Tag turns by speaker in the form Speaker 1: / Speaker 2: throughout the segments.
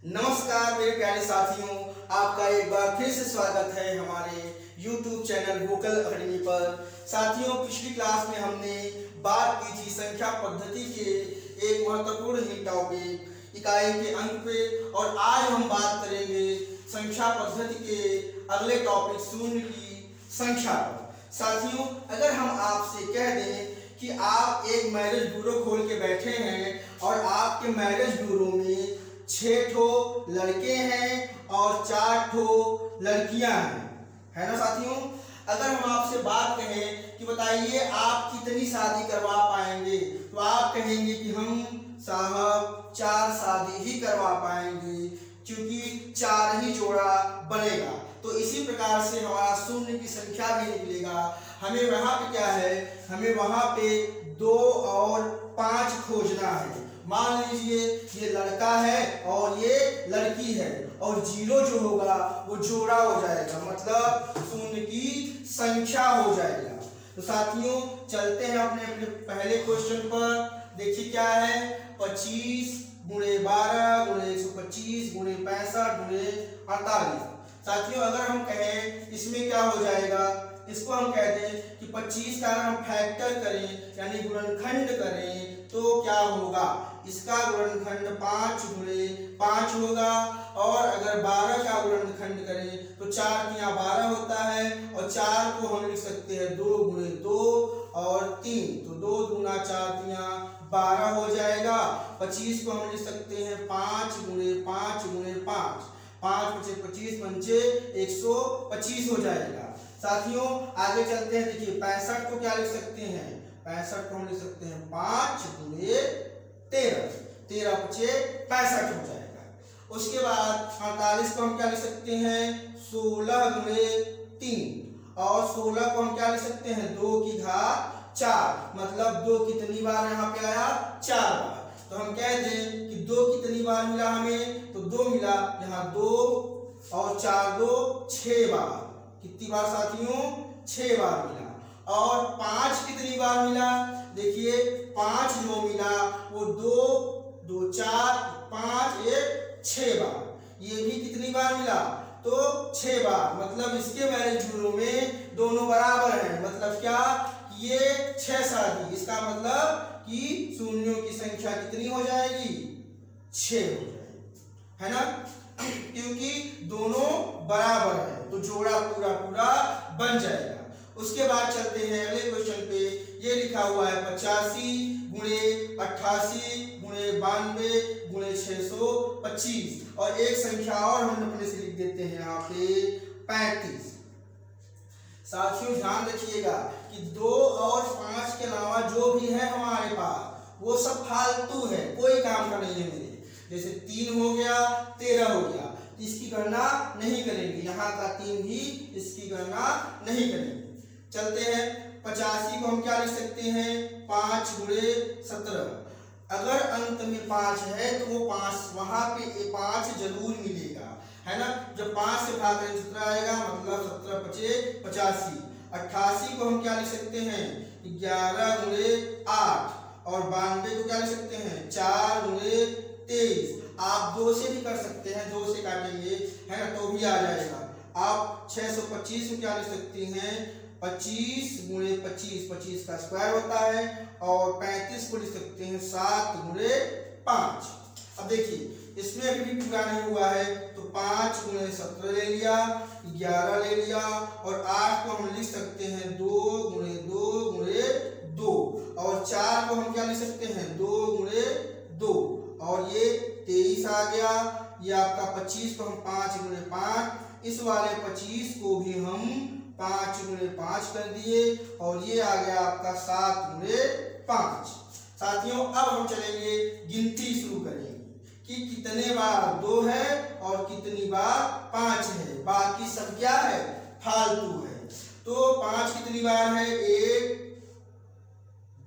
Speaker 1: नमस्कार मेरे प्यारे साथियों, आपका एक बार फिर से स्वागत है हमारे YouTube चैनल वोकल अकेडमी पर। साथियों, पिछली क्लास में हमने बात की थी संख्या पद्धति के एक महत्वपूर्ण ही टॉपिक इकाई के अंक पे, और आज हम बात करेंगे संख्या पद्धति के अगले टॉपिक शून्य की संख्या पर। साथियों, अगर हम आपसे कह दें कि आप एक मैरिज ब्यूरो खोल के बैठे हैं और आपके मैरिज ब्यूरो में 6 ठो लड़के हैं और 4 ठो लड़कियां हैं, है ना साथियों। अगर हम आपसे बात कहें कि बताइए आप कितनी शादी करवा पाएंगे, तो आप कहेंगे कि हम साहब 4 शादी ही करवा पाएंगे, क्योंकि 4 ही जोड़ा बनेगा। तो इसी प्रकार से हमारा शून्य की संख्या भी निकलेगा। हमें वहां पे क्या है, हमें वहां पे 2 और 5 खोजना है। मान लीजिए ये लड़का है और ये लड़की है, और 0 जो होगा वो जोड़ा हो जाएगा, मतलब शून्य की संख्या हो जाएगा। तो साथियों, चलते हैं अपने अपने पहले क्वेश्चन पर। देखिए क्या है, 25 गुणे 12 गुणे 125 गुणे 65 गुणे 48। साथियों, अगर हम कहें इसमें क्या हो जाएगा, इसको हम कहते हैं कि 25 का अगर हम फैक्टर करें यानी गुणनखंड करें तो क्या होगा, इसका गुणनखंड 5 गुणे 5 होगा। और अगर 12 का गुणनखंड करें तो 4 तिया 12 होता है, और 4 को हम लिख सकते हैं 2 गुणे 2 और 3, तो 2 दूना 4 तिया 12 हो जाएगा। 25 को हम लिख सकते हैं 5 गुणे 5 गुणे 5, 5 पचे 25 पंचे 125 हो जाएगा। साथियों, आगे चलते हैं। देखिए 65 को क्या लिख सकते हैं, 65 को हम लिख सकते हैं 5 गुणे 13, 13 पचे 65 हो जाएगा। उसके बाद 48 को हम क्या लिख सकते हैं 16 गुणे 3, और 16 को हम क्या लिख सकते हैं 2 की घात 4, मतलब 2 कितनी बार यहाँ पे आया, 4 बार। तो हम कह दें कि 2 कितनी बार मिला हमें, तो 2 मिला, यहाँ 2 और 4 2 6 बार। कितनी बार साथियों, 6 बार मिला। और 5 कितनी बार मिला, देखिए 5 जो मिला वो 2 2 4 5 1 6 बार। ये भी कितनी बार मिला, तो 6 बार। मतलब इसके मैरिज ब्यूरो में दोनों बराबर हैं, मतलब क्या, ये 6 शादी, इसका मतलब कि शून्यों की संख्या कितनी हो जाएगी, 6 हो जाएगी, है ना, क्योंकि दोनों बराबर है, तो जोड़ा पूरा पूरा बन जाएगा। उसके बाद चलते हैं अगले क्वेश्चन पे। ये लिखा हुआ है 85 गुणे 88 गुणे 92 गुणे 625, और एक संख्या और हम अपने से लिख देते हैं यहाँ पे 35। साथियों, ध्यान रखिएगा कि 2 और 5 के अलावा जो भी है हमारे पास वो सब फालतू है, कोई काम का नहीं है मेरे। जैसे 3 हो गया, 13 हो गया, इसकी गणना नहीं करेंगे, यहाँ का 3 भी इसकी गणना नहीं करेंगे। चलते हैं 85 को हम क्या लिख सकते हैं 5 गुणे 17। अगर अंत में 5 है तो वो 5 वहां पे 5 जरूर मिलेगा, है ना। जब 5 से भाग करें 17 आएगा, मतलब 17 पचे 85। 88 को हम क्या लिख सकते हैं 11 गुणे 8, और 92 को क्या लिख सकते हैं 4 गुणे 23। आप 2 से भी कर सकते हैं, 2 से काटेंगे, है ना, तो भी आ जाएगा। आप 625 को क्या लिख सकते हैं 25 गुणे 25, 25 का स्क्वायर होता है, और 35 को लिख सकते हैं 7 गुणे 5। अब देखिए इसमें अभी भी पूरा नहीं हुआ है, तो 5 गुणे 17 ले लिया, 11 ले लिया, और 8 को हम लिख सकते हैं 2 गुणे 2 गुणे 2, और 4 को हम क्या लिख सकते हैं 2 गुणे 2, और ये 23 आ गया। ये आपका 25 को हम 5 गुणे 5, इस वाले 25 को भी हम 5 गुणे 5 कर दिए, और ये आ गया आपका 7 गुणे 5। साथियों, अब हम चलेंगे गिनती शुरू करेंगे कि कितने बार 2 है और कितनी बार 5 है, बाकी सब क्या है, फालतू है। तो 5 कितनी बार है, 1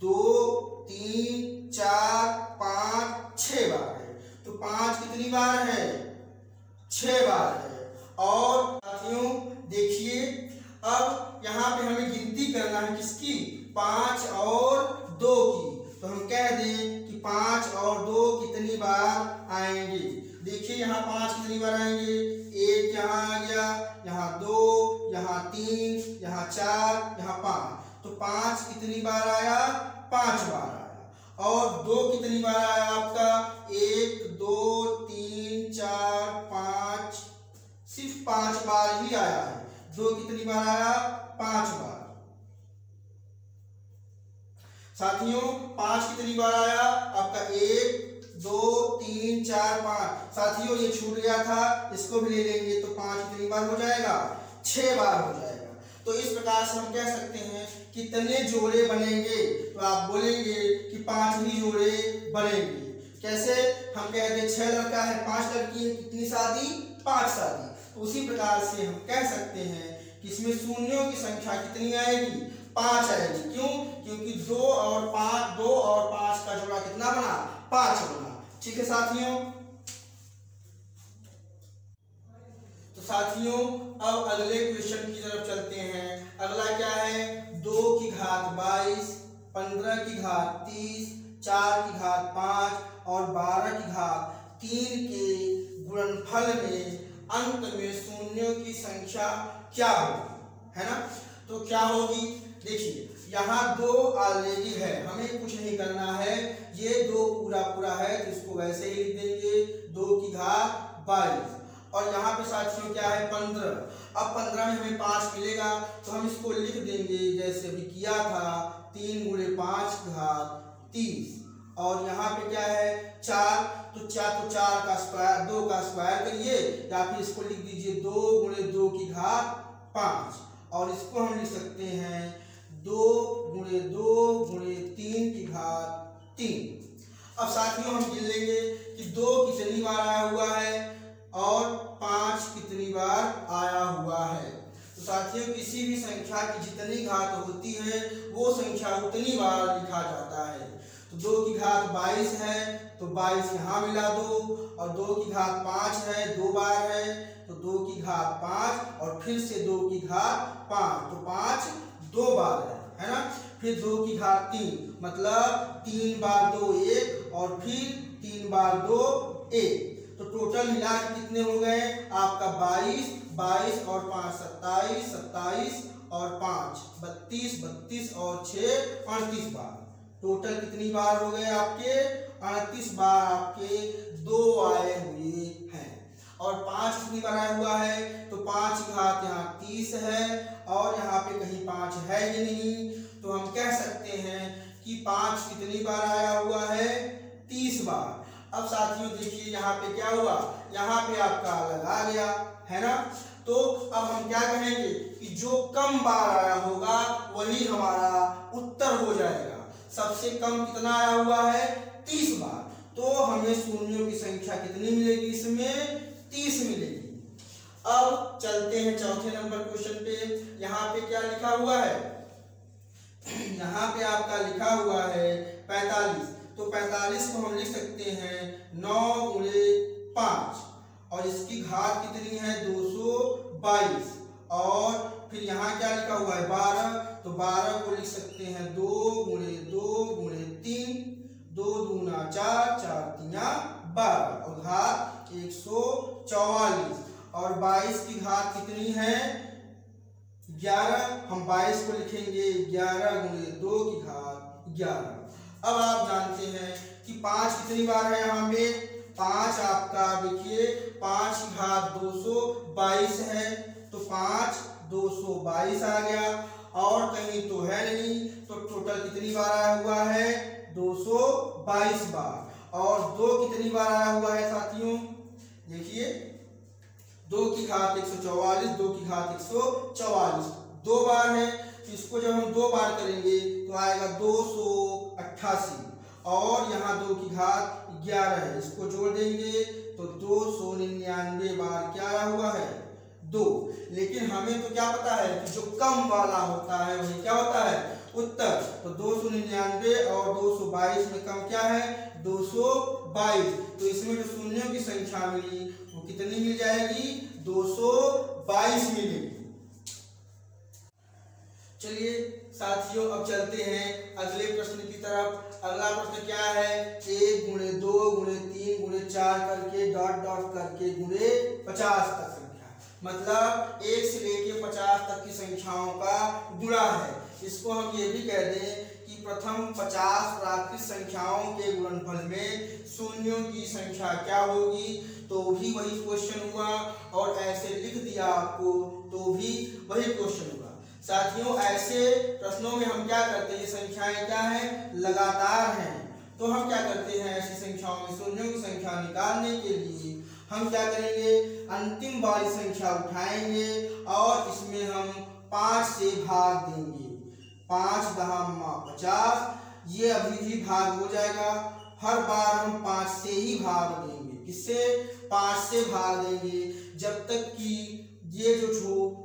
Speaker 1: 2 3 4 5 6 बार है। तो 5 कितनी बार है, 6 बार है। और साथियों देखिए, अब यहाँ पे हमें गिनती करना है किसकी, 5 और 2 की। तो हम कह दें कि 5 और 2 कितनी बार आएंगे, देखिए यहाँ 5 कितनी बार आएंगे, 1 यहाँ आ गया, यहाँ 2, यहाँ 3, यहाँ 4, यहाँ 5, तो 5 कितनी बार आया, 5 बार आया। और 2 कितनी बार आया आपका, 1 2 3 4 5, सिर्फ 5 बार ही आया है। 2 कितनी बार आया, 5 बार। साथियों 5 कितनी बार आया आपका, 1 2 3 4 5। साथियों ये छूट गया था, इसको भी ले लेंगे तो 5 कितनी बार हो जाएगा, 6 बार हो जाएगा। तो इस प्रकार से हम कह सकते हैं कितने जोड़े बनेंगे, तो आप बोलेंगे कि 5 ही जोड़े बनेंगे। कैसे, हम कहते हैं 6 लड़का है 5 लड़की है, कितनी शादी, 5 शादी। तो उसी प्रकार से हम कह सकते हैं कि इसमें शून्यों की संख्या कितनी आएगी, 5 आएगी। क्यों, क्योंकि 2 और 5 का जोड़ा कितना बना, 5 बना। ठीक है साथियों। तो साथियों अब अगले क्वेश्चन की तरफ चलते हैं। अगला क्या है, 2 की घात 22, 15 की घात 30, 4 की घात 5 और 12 की घात 3 के गुणनफल में अंत में शून्यों की संख्या क्या होगी, है ना। तो क्या होगी, देखिए यहाँ 2 ऑलरेडी है, हमें कुछ नहीं करना है, ये 2 पूरा पूरा है तो इसको वैसे ही लिख देंगे, 2 की घात 22। और यहाँ पे साथियों क्या है, 15। अब 15 में हमें 5 मिलेगा तो हम इसको लिख देंगे जैसे अभी किया था, 3 गुणे 5 की घात 30। और यहाँ पे क्या है, 4, तो 4 का स्क्वायर, 2 का स्क्वायर करिए, या फिर इसको लिख दीजिए 2 गुणे 2 की घात 5। और इसको हम लिख सकते हैं 2 गुणे 2 गुणे 3 की घात 3। अब साथियों हम गिन लेंगे कि 2 कितनी बार आया हुआ है और 5 कितनी बार आया हुआ है। तो साथियों किसी भी संख्या की जितनी घात होती है वो संख्या उतनी बार लिखा जाता है। तो 2 की घात 22 है तो 22 यहाँ मिला दो, और 2 की घात 5 है, 2 बार है तो 2 की घात 5 और फिर से 2 की घात 5, तो 5 2 बार है ना। फिर 2 की घात 3 मतलब 3 बार 2 1 और फिर 3 बार 2 1, तो टोटल मिला के कितने हो गए आपका 22, 22 और 5 27, 27 और 5 32, 32 और 6 38 बार। टोटल कितनी बार हो गए आपके 38 बार आपके 2 आए हुए हैं। और 5 कितनी बार आया हुआ है, तो 5 की घात यहाँ 30 है और यहाँ पे कहीं 5 है ही नहीं, तो हम कह सकते हैं कि 5 कितनी बार आया हुआ है 30 बार। अब साथियों देखिए यहाँ पे क्या हुआ, यहाँ पे आपका अलग आ गया है ना। तो अब हम क्या कहेंगे कि जो कम बार आया होगा वही हमारा उत्तर हो जाएगा। सबसे कम कितना आया हुआ है 30 बार, तो हमें शून्यों की संख्या कितनी मिलेगी, इसमें 30 मिलेगी। अब चलते हैं चौथे नंबर क्वेश्चन पे। यहाँ पे क्या लिखा हुआ है, यहाँ पे आपका लिखा हुआ है 45, तो 45 को हम लिख सकते हैं 9 गुणे 5 और इसकी घात कितनी है 222, और फिर यहाँ क्या लिखा हुआ है 12, तो 12 को लिख सकते हैं 2 गुणे 2 गुणे 3, 2 दूना 4, 4 तीना 12 और घात 144, और 22 की घात कितनी है 11, हम 22 को लिखेंगे 11 गुणे 2 की घात 11। अब आप जानते हैं कि 5 कितनी बार है यहाँ पे, 5 आपका देखिए 5 की घात 222 है, तो 5 222 आ गया, और कहीं तो है नहीं, तो टोटल कितनी बार आया हुआ है 222 बार। और 2 कितनी बार आया हुआ है साथियों, देखिए 2 की घात 144, 2 की घात 144 2 बार है, तो इसको जब हम 2 बार करेंगे तो आएगा 288, और यहाँ 2 की घात 11 है, इसको जोड़ देंगे तो 299 बार क्या आया हुआ है 2। लेकिन हमें तो क्या पता है कि जो कम वाला होता है वही क्या होता है उत्तर, तो 299 और 222 में कम क्या है 222, तो इसमें जो शून्यों की संख्या मिली वो कितनी मिल जाएगी 222 मिलेगी। चलिए साथियों अब चलते हैं अगले प्रश्न की तरफ। अगला प्रश्न क्या है, 1 गुणे 2 गुणे 3 गुणे 4 करके डॉट डॉट करके गुणे 50 तक संख्या, मतलब 1 से लेके 50 तक की संख्याओं का गुणा है। इसको हम ये भी कह दें कि प्रथम 50 प्राकृत संख्याओं के गुणनफल में शून्यों की संख्या क्या होगी, तो भी वही क्वेश्चन हुआ, और ऐसे लिख दिया आपको तो भी वही क्वेश्चन हुआ। साथियों, ऐसे प्रश्नों में हम क्या करते हैं, ये संख्याएं क्या हैं, लगातार हैं, तो हम क्या करते हैं, ऐसी संख्याओं में शून्यों की संख्या निकालने के लिए हम क्या करेंगे, अंतिम वाली संख्या उठाएंगे और इसमें हम 5 से भाग देंगे। 5 दहामा 50, ये अभी भी भाग हो जाएगा। हर बार हम 5 से ही भाग देंगे। किससे, 5 से भाग देंगे, जब तक कि ये जो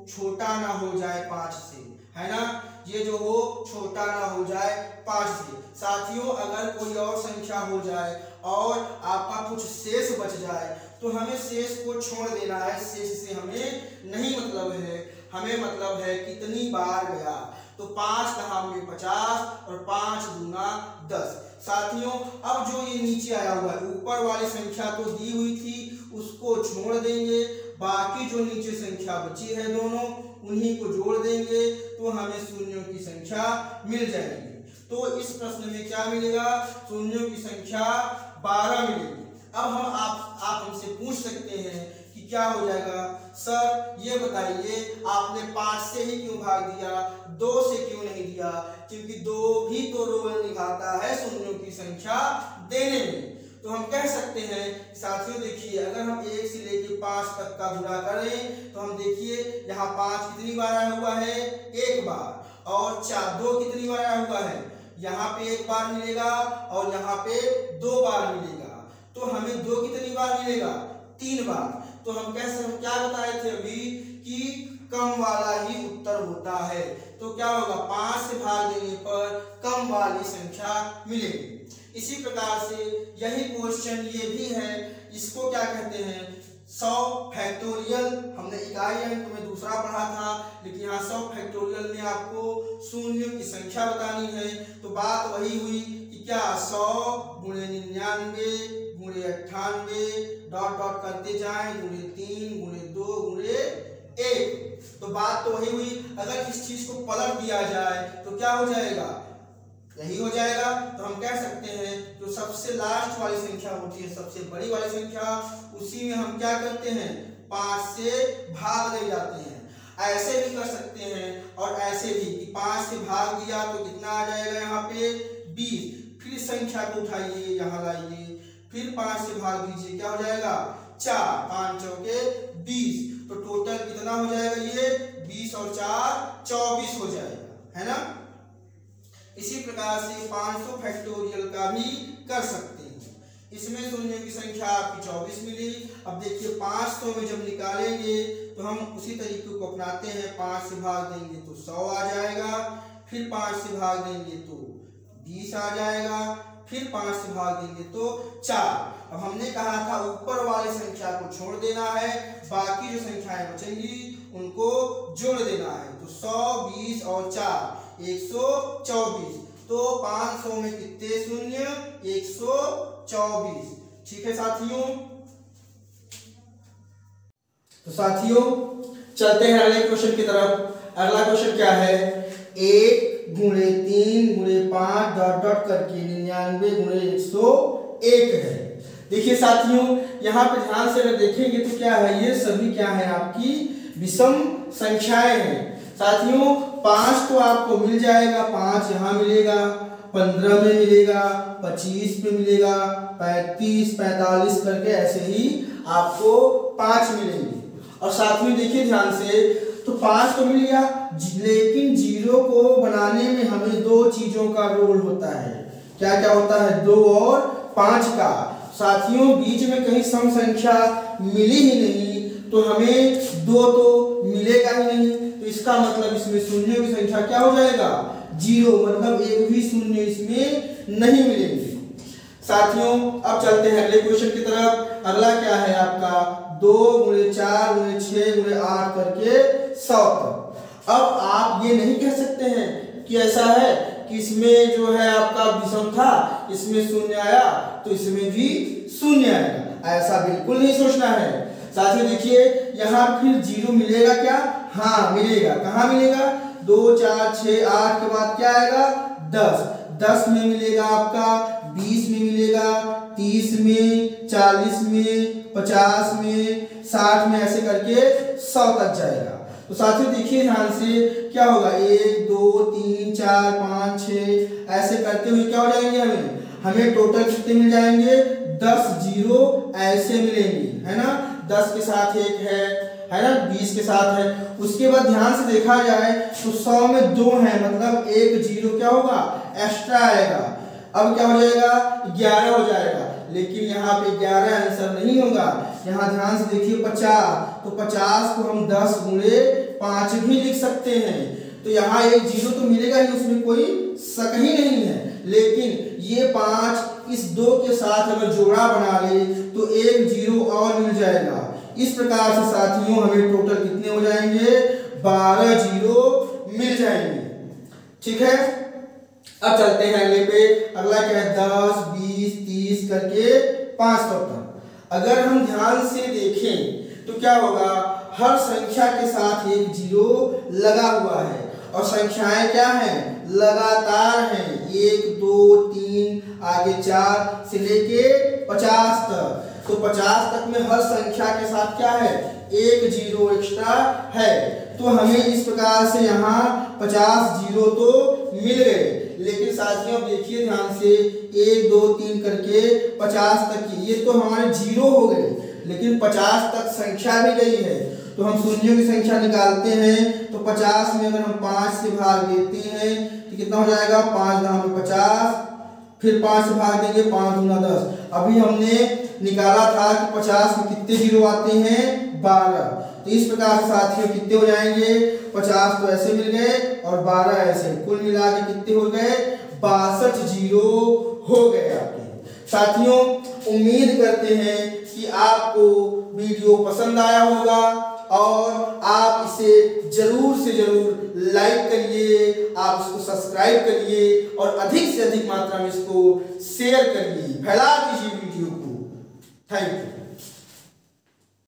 Speaker 1: छोटा ना हो जाए 5 से, है ना, ये जो हो छोटा ना हो जाए 5 से। साथियों, अगर कोई और संख्या हो जाए और आपका कुछ शेष बच जाए तो हमें शेष को छोड़ देना है। शेष से हमें नहीं मतलब है, हमें मतलब है कितनी बार गया। तो 5 दहामे 50 और 5 दूना 10। साथियों, अब जो ये नीचे आया हुआ है, ऊपर वाली संख्या तो दी हुई थी, उसको छोड़ देंगे, बाकी जो नीचे संख्या बची है दोनों, उन्हीं को जोड़ देंगे, तो हमें शून्यों की संख्या मिल जाएगी। तो इस प्रश्न में क्या मिलेगा, शून्यों की संख्या 12 मिलेगी। अब हम आप हमसे पूछ सकते हैं कि क्या हो जाएगा, सर ये बताइए आपने 5 से ही क्यों भाग दिया, 2 से क्यों नहीं दिया, क्योंकि 2 भी तो रोल निभाता है शून्यों की संख्या देने में। तो हम कह सकते हैं साथियों, देखिए अगर हम 1 से लेके 5 तक का गुणा करें तो हम देखिए यहाँ 5 कितनी बार आया हुआ है, 1 बार, और 2 कितनी बार आया हुआ है, यहाँ पे 1 बार मिलेगा और यहाँ पे 2 बार मिलेगा। तो हमें 2 कितनी बार मिलेगा, 3 बार। तो हम क्या बताए थे अभी कि कम वाला ही उत्तर होता है। तो क्या होगा, 5 से भाग देने पर कम वाली संख्या मिलेगी। इसी प्रकार से यही क्वेश्चन ये भी है, इसको क्या कहते हैं, 100 फैक्टोरियल। हमने इकाई अंक में दूसरा पढ़ा था, लेकिन यहाँ 100 फैक्टोरियल में आपको शून्यों की संख्या बतानी है। तो बात वही हुई कि क्या 100 गुणे 99 गुणे 98 डॉट डॉट करते जाएं, गुणे 3 गुणे 2 गुणे 1। तो बात तो वही हुई। अगर इस चीज को पलट दिया जाए तो क्या हो जाएगा, यही हो जाएगा। तो हम कह सकते हैं जो सबसे लास्ट वाली संख्या होती है, सबसे बड़ी वाली संख्या, उसी में हम क्या करते हैं, 5 से भाग दे जाते हैं। ऐसे भी कर सकते हैं और ऐसे भी कि 5 से भाग दिया तो कितना आ जाएगा, यहाँ पे 20। फिर संख्या को उठाइए, यहाँ लाइए, फिर 5 से भाग दीजिए, क्या हो जाएगा, 4, 5 चौके 20। तो टोटल कितना हो जाएगा, ये 20 और 4 24 हो जाएगा, है ना। इसी प्रकार से 500 फैक्टोरियल का भी कर सकते हैं। इसमें शून्यों की संख्या आपकी 24 मिली। अब देखिए 500 में जब निकालेंगे तो हम उसी तरीके को अपनाते हैं। 5 से भाग देंगे तो 100 आ जाएगा, फिर 5 से भाग देंगे तो 20 आ जाएगा, फिर 5 से भाग देंगे तो 4। अब हमने कहा था ऊपर वाली संख्या को छोड़ देना है, बाकी जो संख्याएं बचेंगी उनको जोड़ देना है। तो 100, 20 और 4 124। तो 500 में कितने शून्य, 124। ठीक है साथियों। तो साथियों चलते हैं अगले क्वेश्चन की तरफ। अगला क्वेश्चन क्या है, 1 गुणे 3 गुणे 5 डॉट डॉट करके 99 गुणे 101 है। देखिए साथियों, यहाँ पे ध्यान से अगर देखेंगे तो क्या है, ये सभी क्या है, आपकी विषम संख्याएं हैं। साथियों 5 तो आपको मिल जाएगा, 5 यहाँ मिलेगा, 15 में मिलेगा, 25 में मिलेगा, 35, 45 करके ऐसे ही आपको 5 मिलेंगे। और साथियों देखिए ध्यान से, तो 5 तो मिल गया, लेकिन 0 को बनाने में हमें 2 चीजों का रोल होता है। क्या क्या होता है, 2 और 5 का। साथियों बीच में कहीं सम संख्या मिली ही नहीं, तो हमें 2 तो मिलेगा ही नहीं। तो इसका मतलब इसमें शून्यों की संख्या क्या हो जाएगा, 0, मतलब एक भी शून्य इसमें नहीं मिलेंगे। साथियों अब चलते हैं अगले क्वेश्चन की तरफ। अगला क्या है आपका, 2 गुणे 4 गुणे 6 गुणे 8 करके 100 तक। अब आप ये नहीं कह सकते हैं कि ऐसा है कि इसमें जो है आपका विषम था, इसमें शून्य आया तो इसमें भी शून्य आएगा, ऐसा बिल्कुल नहीं सोचना है। साथियों देखिए यहाँ फिर 0 मिलेगा क्या? हाँ मिलेगा। कहाँ मिलेगा? 2 4 6 8 के बाद क्या आएगा? 10। 10 में मिलेगा आपका, 20 में मिलेगा, 30 में, 40 में, 50 में, 60 में, ऐसे करके 100 तक जाएगा। तो साथियों देखिए ध्यान से क्या होगा, 1 2 3 4 5 6 ऐसे करते हुए क्या हो जाएंगे, हमें टोटल कितने मिल जाएंगे? 10 0 ऐसे मिलेंगे, है ना। 10 के साथ 1 है ना, 20 के साथ है। उसके बाद ध्यान से देखा जाए तो 100 में 2 है, मतलब 1 0 क्या होगा? एक्स्ट्रा आएगा। अब क्या हो जाएगा? 11 हो जाएगा। लेकिन यहाँ पे 11 आंसर नहीं होगा। यहाँ ध्यान से देखिए 50, तो 50 को हम 10 गुणे 5 भी लिख सकते हैं। तो यहाँ एक 0 तो मिलेगा ही, उसमें कोई शक ही नहीं है। लेकिन ये 5 इस 2 के साथ अगर जोड़ा बना ले तो एक 0 और मिल जाएगा। इस प्रकार से साथियों हमें टोटल कितने हो जाएंगे? 12 0 मिल जाएंगे। ठीक है, अब चलते हैं अगले पे। अगला क्या है? 10 20 30 करके 500 तक। अगर हम ध्यान से देखें तो क्या होगा, हर संख्या के साथ एक 0 लगा हुआ है और संख्याएं क्या हैं? लगातार हैं। 1 2 3 आगे 4 से लेके 50 तक। तो 50 तक में हर संख्या के साथ क्या है? एक 0 एक्स्ट्रा है। तो हमें इस प्रकार से यहाँ 50 0 तो मिल गए। लेकिन साथियों देखिए ध्यान से 1 2 3 करके 50 तक की, ये तो हमारे 0 हो गए, लेकिन 50 तक संख्या भी गई है। तो हम शून्यों की संख्या निकालते हैं। तो 50 में अगर हम 5 से भाग देते हैं तो कितना हो जाएगा? 5 दाम में 50, फिर 5 से भाग देंगे, 5 दूना 10। अभी हमने निकाला था कि 50 में कितने 0 आते हैं? 12। तो इस प्रकार से साथियों कितने हो जाएंगे? 50 तो ऐसे मिल गए और 12 ऐसे, कुल मिला के कितने हो गए? 62 0 हो गए आपके। साथियों उम्मीद करते हैं कि आपको वीडियो पसंद आया होगा और आप इसे जरूर से जरूर लाइक करिए, आप इसको सब्सक्राइब करिए और अधिक से अधिक मात्रा में इसको शेयर करिए, फैला दीजिए वीडियो को। Thank you.